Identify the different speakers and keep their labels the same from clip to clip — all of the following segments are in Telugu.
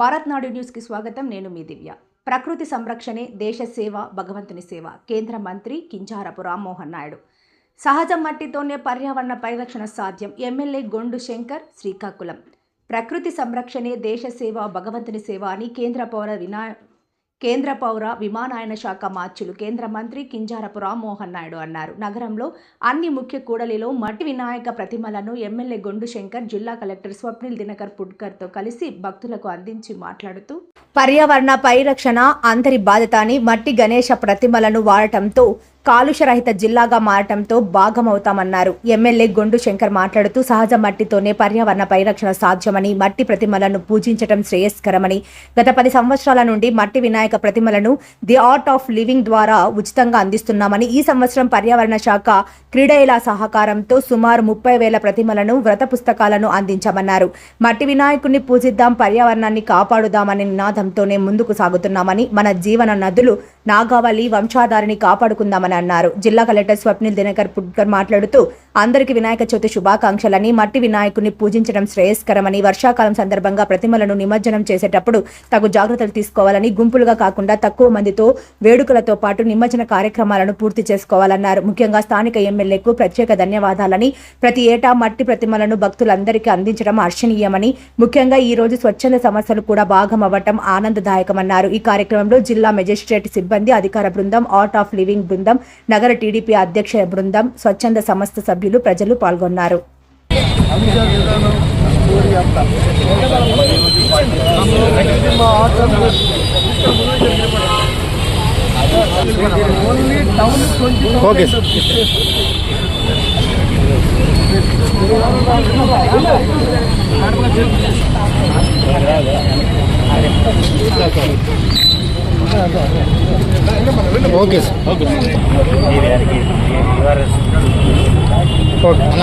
Speaker 1: భారత్ నాడు న్యూస్కి స్వాగతం. నేను మీ దివ్య. ప్రకృతి సంరక్షణే దేశ సేవ, భగవంతుని సేవ. కేంద్ర మంత్రి కింజారపు రామ్మోహన్ నాయుడు. సహజ మట్టితోనే పర్యావరణ పరిరక్షణ సాధ్యం. ఎమ్మెల్యే గొండు శంకర్, శ్రీకాకుళం. ప్రకృతి సంరక్షణే దేశ సేవ, భగవంతుని సేవ అని కేంద్ర పౌర విమానయాన శాఖ మార్చులు కేంద్ర మంత్రి కింజారపు రామ్మోహన్ నాయుడు అన్నారు. నగరంలో అన్ని ముఖ్య కూడలిలో మట్టి వినాయక ప్రతిమలను ఎమ్మెల్యే గొండు శంకర్, జిల్లా కలెక్టర్ స్వప్నిల్ దినకర్ పుడ్కర్తో కలిసి భక్తులకు అందించి మాట్లాడుతూ, పర్యావరణ పరిరక్షణ అందరి బాధ్యత అని, మట్టి గణేశ ప్రతిమలను వాడటంతో కాలుష్యరహిత జిల్లాగా మారటంతో భాగమవుతామన్నారు. ఎమ్మెల్యే గొండు శంకర్ మాట్లాడుతూ, సహజ మట్టితోనే పర్యావరణ పరిరక్షణ సాధ్యమని, మట్టి ప్రతిమలను పూజించడం శ్రేయస్కరమని, గత 10 సంవత్సరాల నుండి మట్టి వినాయక ప్రతిమలను ది ఆర్ట్ ఆఫ్ లివింగ్ ద్వారా ఉచితంగా అందిస్తున్నామని, ఈ సంవత్సరం పర్యావరణ శాఖ క్రీడల సహకారంతో సుమారు 30,000 ప్రతిమలను, వ్రత పుస్తకాలను అందించామన్నారు. మట్టి వినాయకుడిని పూజిద్దాం, పర్యావరణాన్ని కాపాడుదామనే నినాదంతోనే ముందుకు సాగుతున్నామని, మన జీవన నదులు నాగావళి వంశాధారిని కాపాడుకుందామని అన్నారు. జిల్లా కలెక్టర్ స్వప్నిల్ దినకర్ పుడ్కర్ మాట్లాడుతూ, అందరికీ వినాయక చవితి శుభాకాంక్షలని, మట్టి వినాయకుడిని పూజించడం శ్రేయస్కరమని, వర్షాకాలం సందర్భంగా ప్రతిమలను నిమజ్జనం చేసేటప్పుడు తగు జాగ్రత్తలు తీసుకోవాలని, గుంపులుగా కాకుండా తక్కువ మందితో వేడుకలతో పాటు నిమజ్జన కార్యక్రమాలను పూర్తి చేసుకోవాలన్నారు. ముఖ్యంగా స్థానిక ఎమ్మెల్యేకు ప్రత్యేక ధన్యవాదాలని, ప్రతి ఏటా మట్టి ప్రతిమలను భక్తులందరికీ అందించడం హర్షణీయమని, ముఖ్యంగా ఈ రోజు స్వచ్ఛంద సంస్థలు కూడా భాగం అవ్వటం ఆనందదాయకమన్నారు. ఈ కార్యక్రమంలో జిల్లా మెజిస్ట్రేట్ సిబ్బంది, అధికార బృందం, ఆర్ట్ ఆఫ్ లివింగ్ బృందం, నగర టీడీపీ అధ్యక్ష బృందం, స్వచ్ఛంద సంస్థ సభ్యులు, ప్రజలు పాల్గొన్నారు.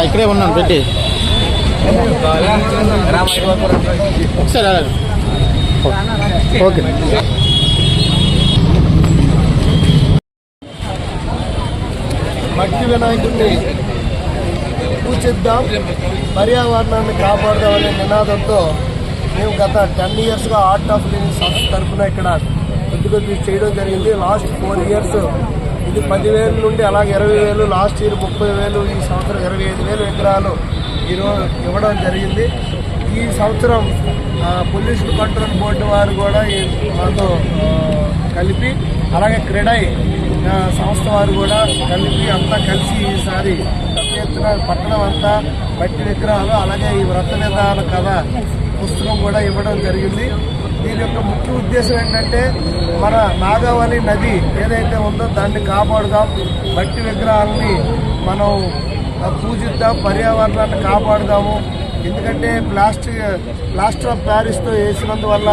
Speaker 2: ఇక్కడే ఉన్నాను పెట్టి ఒకసారి ఓకే.
Speaker 3: మట్టి వినాయకుడిని పూజిద్దాం, పర్యావరణాన్ని కాపాడుదామనే నినాదంతో మేము గత 10 ఇయర్స్గా ఆర్ట్ ఆఫ్ లివింగ్ సంస్థ తరఫున ఇక్కడ కొద్ది చేయడం జరిగింది. లాస్ట్ 4 ఇయర్స్ ఇది 10,000 నుండి అలాగే 20,000, లాస్ట్ ఇయర్ 30,000, ఈ సంవత్సరం 25,000 విగ్రహాలు ఈరోజు ఇవ్వడం జరిగింది. ఈ సంవత్సరం పొల్యూషన్ కంట్రోల్ బోర్డు వారు కూడా మాతో కలిపి, అలాగే క్రీడై సంస్థ వారు కూడా కలిపి అంతా కలిసి ఈసారి పెద్ద ఎత్తున పట్టణం అంతా మట్టి విగ్రహాలు, అలాగే ఈ వ్రత నిర్వహణ కథ పుస్తకం కూడా ఇవ్వడం జరిగింది. దీని యొక్క ముఖ్య ఉద్దేశం ఏంటంటే, మన నాగావళి నది ఏదైతే ఉందో దాన్ని కాపాడుదాం, మట్టి విగ్రహాలని మనం పూజిద్దాం, పర్యావరణాన్ని కాపాడుదాము. ఎందుకంటే ప్లాస్టర్ ఆఫ్ ప్యారిస్తో వేసినందువల్ల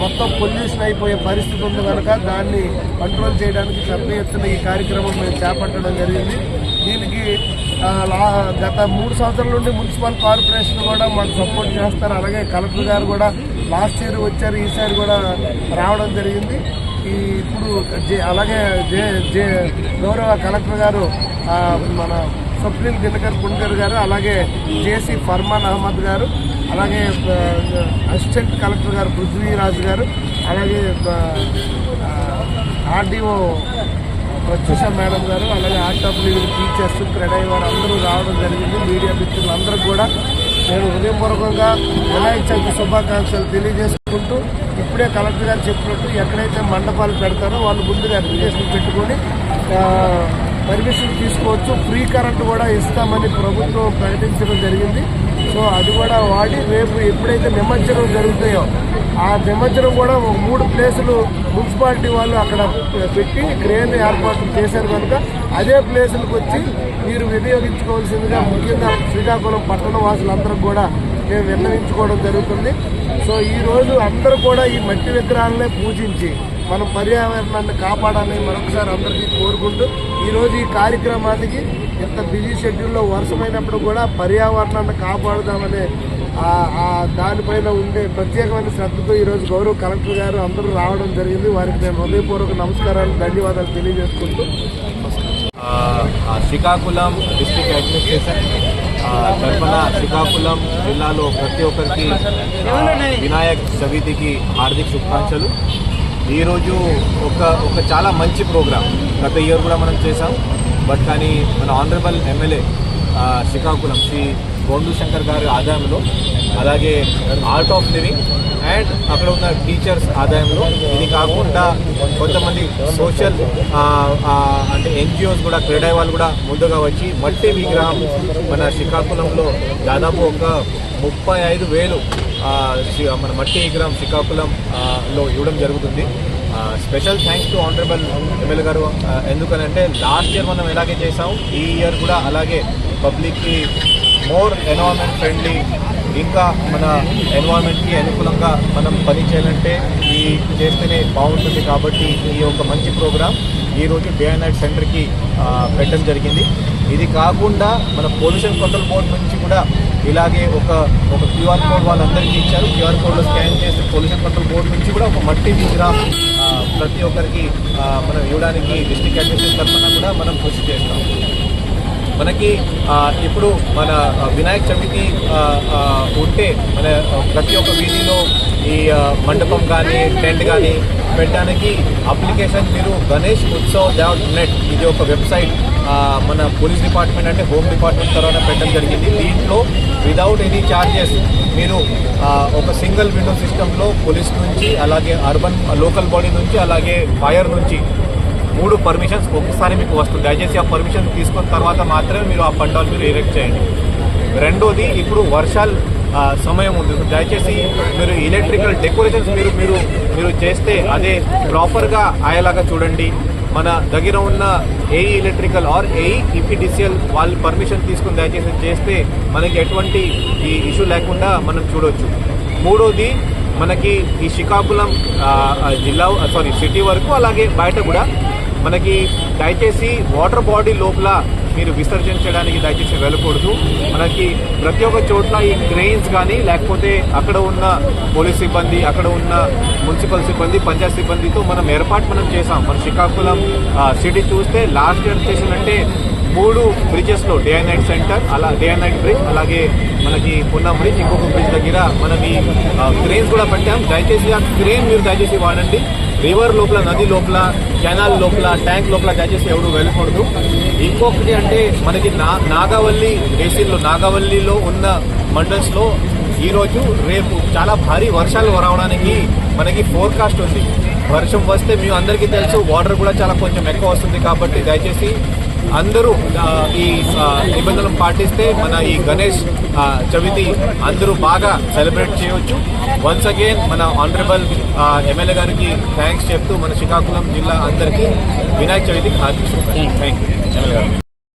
Speaker 3: మొత్తం పొల్యూషన్ అయిపోయే పరిస్థితి ఉంది కనుక దాన్ని కంట్రోల్ చేయడానికి పెద్ద ఎత్తున ఈ కార్యక్రమం మేము చేపట్టడం జరిగింది. దీనికి గత 3 సంవత్సరాల నుండి మున్సిపల్ కార్పొరేషన్ కూడా మాకు సపోర్ట్ చేస్తారు. అలాగే కలెక్టర్ గారు కూడా లాస్ట్ ఇయర్ వచ్చారు, ఈసారి కూడా రావడం జరిగింది. ఇప్పుడు అలాగే గౌరవ కలెక్టర్ గారు మన స్వప్నిల్ దినకర్ పుడ్కర్ గారు, అలాగే జేసీ ఫర్మాన్ అహ్మద్ గారు, అలాగే అసిస్టెంట్ కలెక్టర్ గారు పృథ్వీరాజు గారు, అలాగే ఆర్డీఓ ప్రత్యూష మేడం గారు, అలాగే art of living teachers, CREDAI వారు అందరూ రావడం జరిగింది. మీడియా మిత్రులందరూ కూడా నేను హృదయపూర్వకంగా వినాయక చవితి శుభాకాంక్షలు తెలియజేసుకుంటూ, ఇప్పుడే కలెక్టర్ గారు చెప్పినట్టు ఎక్కడైతే మండపాలు పెడతారో వాళ్ళు ముందుగా అప్లికేషన్ పెట్టుకొని పర్మిషన్ తీసుకోవచ్చు. ఫ్రీ కరెంట్ కూడా ఇస్తామని ప్రభుత్వం ప్రకటించడం జరిగింది. సో అది కూడా వాడి రేపు ఎప్పుడైతే నిమజ్జనం జరుగుతాయో ఆ నిమజ్జనం కూడా 3 ప్లేసులు మున్సిపాలిటీ వాళ్ళు అక్కడ పెట్టి క్రేన్ ఏర్పాటు చేశారు కనుక అదే ప్లేసులకు వచ్చి మీరు వినియోగించుకోవాల్సిందిగా ముఖ్యంగా శ్రీకాకుళం పట్టణ వాసులందరూ కూడా మేము విన్నవించుకోవడం జరుగుతుంది. సో ఈరోజు అందరూ కూడా ఈ మట్టి విగ్రహాలనే పూజించి మనం పర్యావరణాన్ని కాపాడాలని మరొకసారి అందరికీ కోరుకుంటూ, ఈరోజు ఈ కార్యక్రమానికి ఇంత బిజీ షెడ్యూల్లో వర్షమైనప్పుడు కూడా పర్యావరణాన్ని కాపాడుదామనే దానిపైన ఉండే ప్రత్యేకమైన శ్రద్ధతో ఈరోజు గౌరవ కలెక్టర్ గారు అందరూ రావడం జరిగింది. వారికి నేను హృదయపూర్వక నమస్కారాలు, ధన్యవాదాలు తెలియజేసుకుంటూ
Speaker 4: శ్రీకాకుళం డిస్ట్రిక్ట్ అడ్మినిస్ట్రేషన్ తరఫున శ్రీకాకుళం జిల్లాలో ప్రతి ఒక్కరికి వినాయక్ చవితికి హార్దిక శుభాకాంక్షలు. ఈరోజు ఒక చాలా మంచి ప్రోగ్రాం గత ఇయర్ కూడా మనం చేసాం. బట్ కానీ మన ఆనరబుల్ ఎమ్మెల్యే శ్రీకాకుళం శ్రీ గొండు శంకర్ గారి ఆదాయంలో, అలాగే ఆర్ట్ ఆఫ్ లివింగ్ అండ్ అక్కడ ఉన్న టీచర్స్ ఆదాయంలో, ఇది కాకుండా కొంతమంది సోషల్ అంటే ఎన్జిఓస్ కూడా, క్రీడా వాళ్ళు కూడా ముందుగా వచ్చి మట్టి విగ్రహం మన శ్రీకాకుళంలో దాదాపు ఒక 35,000 మన మట్టి విగ్రహం శ్రీకాకుళంలో ఇవ్వడం జరుగుతుంది. Special thanks to honourable MLA గారు. ఎందుకనంటే లాస్ట్ ఇయర్ మనం ఎలాగే చేసాం, ఈ ఇయర్ కూడా అలాగే పబ్లిక్కి మోర్ ఎన్వైరన్మెంట్ ఫ్రెండ్లీ, ఇంకా మన ఎన్వైరన్మెంట్కి అనుకూలంగా మనం పని చేయాలంటే ఈ చేస్తేనే బాగుంటుంది. కాబట్టి ఈ ఒక మంచి ప్రోగ్రాం ఈరోజు డే అండ్ నైట్ సెంటర్కి పెట్టడం జరిగింది. ఇది కాకుండా మన పొల్యూషన్ కంట్రోల్ బోర్డు నుంచి కూడా ఇలాగే ఒక క్యూఆర్ కోడ్ వాళ్ళందరికీ ఇచ్చారు. క్యూఆర్ కోడ్లో స్కాన్ చేసి పొల్యూషన్ కంట్రోల్ బోర్డు నుంచి కూడా ఒక మట్టి విగ్రహం ప్రతి ఒక్కరికి మనం ఇవ్వడానికి డిస్ట్రిక్ట్ అడ్మినిస్ట్రేషన్ తరఫున కూడా మనం కృషి చేస్తాం. మనకి ఇప్పుడు మన వినాయక చవితి ఉంటే మన ప్రతి ఒక్క వీధిలో ఈ మండపం కానీ టెంట్ కానీ పెట్టడానికి అప్లికేషన్ మీరు గణేష్ ఉత్సవ్.net ఇది ఒక వెబ్సైట్ మన పోలీస్ డిపార్ట్మెంట్ అంటే హోమ్ డిపార్ట్మెంట్ తర్వాత పెట్టడం జరిగింది. దీంట్లో విదౌట్ ఎనీ ఛార్జెస్ మీరు ఒక సింగిల్ విండో సిస్టంలో పోలీస్ నుంచి, అలాగే అర్బన్ లోకల్ బాడీ నుంచి, అలాగే ఫైర్ నుంచి 3 పర్మిషన్స్ ఒకసారి మీకు వస్తుంది. దయచేసి ఆ పర్మిషన్ తీసుకున్న తర్వాత మాత్రమే మీరు ఆ పండాలు మీరు ఎరెక్ట్ చేయండి. రెండోది, ఇప్పుడు వర్షాలు సమయం ఉంది. దయచేసి మీరు ఎలక్ట్రికల్ డెకరేషన్స్ మీరు చేస్తే అదే ప్రాపర్గా అయ్యేలాగా చూడండి. మన దగ్గర ఉన్న AE electrical or AE EPDCL వాళ్ళు పర్మిషన్ తీసుకుని దయచేసి చేస్తే మనకి ఎటువంటి ఈ ఇష్యూ లేకుండా మనం చూడవచ్చు. మూడోది, మనకి ఈ శ్రీకాకుళం సిటీ వరకు అలాగే బయట కూడా మనకి దయచేసి వాటర్ బాడీ లోపల మీరు విసర్జించడానికి దయచేసి వెళ్ళకూడదు. మనకి ప్రతి ఒక్క చోట్ల ఈ క్రెయిన్స్ కానీ, లేకపోతే అక్కడ ఉన్న పోలీస్ సిబ్బంది, అక్కడ ఉన్న మున్సిపల్ సిబ్బంది, పంచాయత్ సిబ్బందితో మనం ఏర్పాటు చేసాం. మన శ్రీకాకుళం సిటీ చూస్తే లాస్ట్ ఇయర్ చేసినట్టే 3 బ్రిడ్జెస్లో day and night center, day and night bridge, అలాగే మనకి పున్నా బ్రిడ్జ్, ఇంకొక బ్రిడ్జ్ దగ్గర మనం ఈ క్రెయిన్స్ కూడా పెట్టాం. దయచేసి ఆ క్రెయిన్ మీరు దయచేసి వాడండి. రివర్ లోపల, నది లోపల, కెనాల్ లోపల, ట్యాంక్ లోపల దయచేసి ఎవరు వెళ్ళకూడదు. ఇంకొకటి అంటే మనకి నాగావల్లి బేసిన్లో, నాగావల్లిలో ఉన్న మండల్స్లో ఈరోజు రేపు చాలా భారీ వర్షాలు రావడానికి మనకి ఫోర్కాస్ట్ ఉంది. వర్షం వస్తే మీ అందరికీ తెలుసు వాటర్ కూడా చాలా కొంచెం ఎక్కువ వస్తుంది. కాబట్టి దయచేసి అందరూ ఈ నిబంధనలు పాటిస్తే మన ఈ గణేష్ చవితి అందరూ బాగా సెలబ్రేట్ చేయవచ్చు. వన్స్ అగైన్ మన ఆనరబుల్ ఎమ్మెల్యే గారికి థ్యాంక్స్ చెప్తూ మన శ్రీకాకుళం జిల్లా అందరికీ వినాయక చవితికి హార్దిక శుభాకాంక్షలు. థ్యాంక్ యూ ఎమ్మెల్యే గారు.